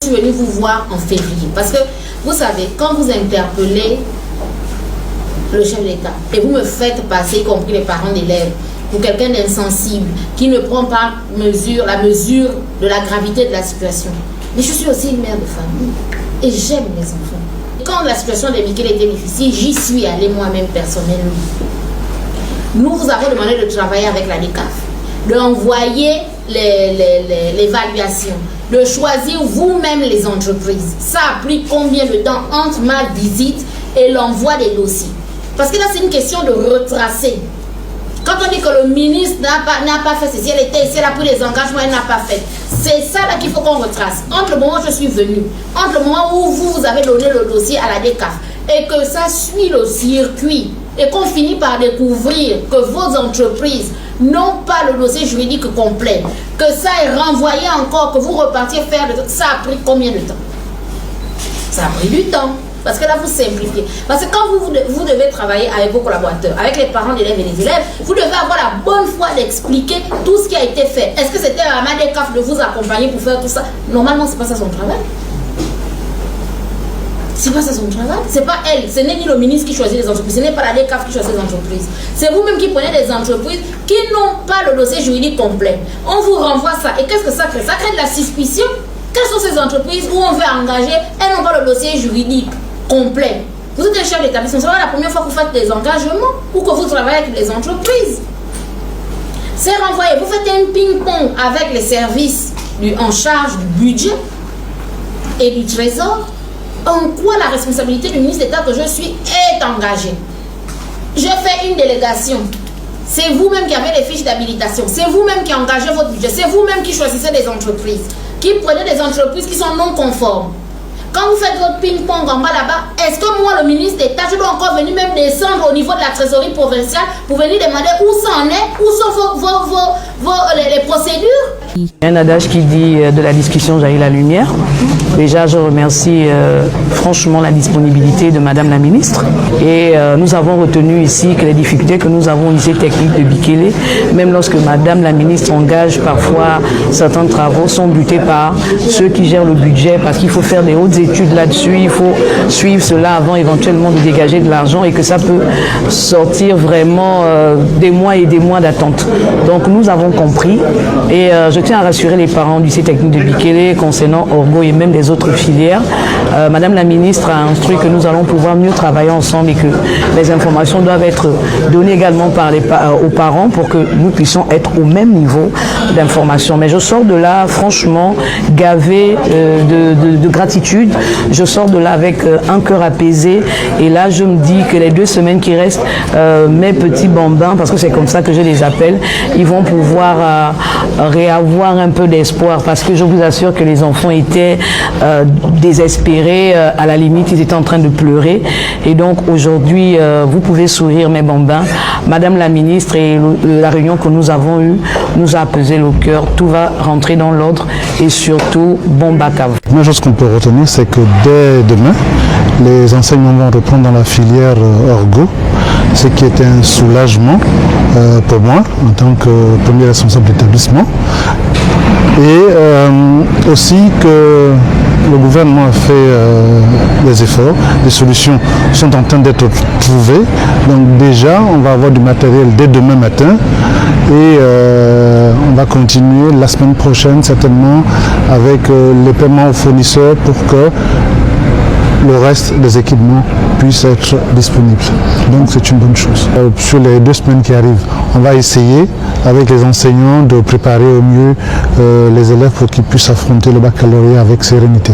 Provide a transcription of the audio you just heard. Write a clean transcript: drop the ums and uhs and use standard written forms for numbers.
Je suis venue vous voir en février parce que vous savez, quand vous interpellez le chef de l'État et vous me faites passer, y compris les parents d'élèves, pour quelqu'un d'insensible qui ne prend pas la mesure de la gravité de la situation. Mais je suis aussi une mère de famille et j'aime mes enfants. Quand la situation de Mikele était difficile, j'y suis allée moi-même personnellement. Nous vous avons demandé de travailler avec la DECAF, d'envoyer l'évaluation, de choisir vous-même les entreprises. Ça a pris combien de temps entre ma visite et l'envoi des dossiers? Parce que là, c'est une question de retracer. Quand on dit que le ministre n'a pas fait ceci, elle était ici, elle a pris les engagements, elle n'a pas fait. C'est ça là qu'il faut qu'on retrace. Entre le moment où je suis venue, entre le moment où vous avez donné le dossier à la DECAF, et que ça suit le circuit, et qu'on finit par découvrir que vos entreprises n'ont pas le dossier juridique complet, que ça est renvoyé encore, que vous repartiez faire, ça a pris combien de temps? Ça a pris du temps. Parce que là, vous simplifiez. Parce que quand vous devez travailler avec vos collaborateurs, avec les parents d'élèves et les élèves, vous devez avoir la bonne foi d'expliquer tout ce qui a été fait. Est-ce que c'était à la DECAF de vous accompagner pour faire tout ça? Normalement, c'est pas ça son travail. C'est pas ça son travail. C'est pas elle. Ce n'est ni le ministre qui choisit les entreprises. Ce n'est pas la DECAF qui choisit les entreprises. C'est vous-même qui prenez des entreprises qui n'ont pas le dossier juridique complet. On vous renvoie ça. Et qu'est-ce que ça crée? Ça crée de la suspicion. Quelles sont ces entreprises où on veut engager? Elles n'ont pas le dossier juridique complet. Vous êtes un chef d'établissement, c'est pas la première fois que vous faites des engagements ou que vous travaillez avec les entreprises. C'est renvoyé. Vous faites un ping-pong avec les services en charge du budget et du trésor. En quoi la responsabilité du ministre d'État que je suis est engagée? Je fais une délégation. C'est vous-même qui avez les fiches d'habilitation. C'est vous-même qui engagez votre budget. C'est vous-même qui choisissez des entreprises. Qui prenez des entreprises qui sont non conformes. Quand vous faites votre ping-pong en bas là-bas, est-ce que moi, le ministre d'État, je dois encore venir même descendre au niveau de la trésorerie provinciale pour venir demander où ça en est, où sont les procédures? Il y a un adage qui dit de la discussion jaillit la lumière. Déjà, je remercie franchement la disponibilité de Madame la Ministre. Et nous avons retenu ici que les difficultés que nous avons au lycée technique de Bikele, même lorsque Madame la Ministre engage parfois certains travaux, sont butés par ceux qui gèrent le budget parce qu'il faut faire des hautes études là-dessus, il faut suivre cela avant éventuellement de dégager de l'argent et que ça peut sortir vraiment des mois et des mois d'attente. Donc nous avons compris et je tiens à rassurer les parents du lycée technique de Bikele concernant Orgo et même des autres filières. Madame la Ministre a instruit que nous allons pouvoir mieux travailler ensemble et que les informations doivent être données également par aux parents pour que nous puissions être au même niveau d'information. Mais je sors de là franchement gavé de gratitude. Je sors de là avec un cœur apaisé et là je me dis que les 2 semaines qui restent, mes petits bambins, parce que c'est comme ça que je les appelle, ils vont pouvoir réavoir un peu d'espoir parce que je vous assure que les enfants étaient désespérés, à la limite ils étaient en train de pleurer et donc aujourd'hui vous pouvez sourire mes bambins. Madame la Ministre et la réunion que nous avons eue nous a apaisé le cœur, tout va rentrer dans l'ordre et surtout bon bac à vous. La première chose qu'on peut retenir c'est que dès demain les enseignements vont reprendre dans la filière Orgo, ce qui était un soulagement pour moi en tant que premier responsable d'établissement et aussi que le gouvernement a fait des efforts, des solutions sont en train d'être trouvées. Donc déjà, on va avoir du matériel dès demain matin et on va continuer la semaine prochaine certainement avec les paiements aux fournisseurs pour que le reste des équipements puisse être disponible. Donc c'est une bonne chose. Sur les 2 semaines qui arrivent, on va essayer avec les enseignants de préparer au mieux les élèves pour qu'ils puissent affronter le baccalauréat avec sérénité.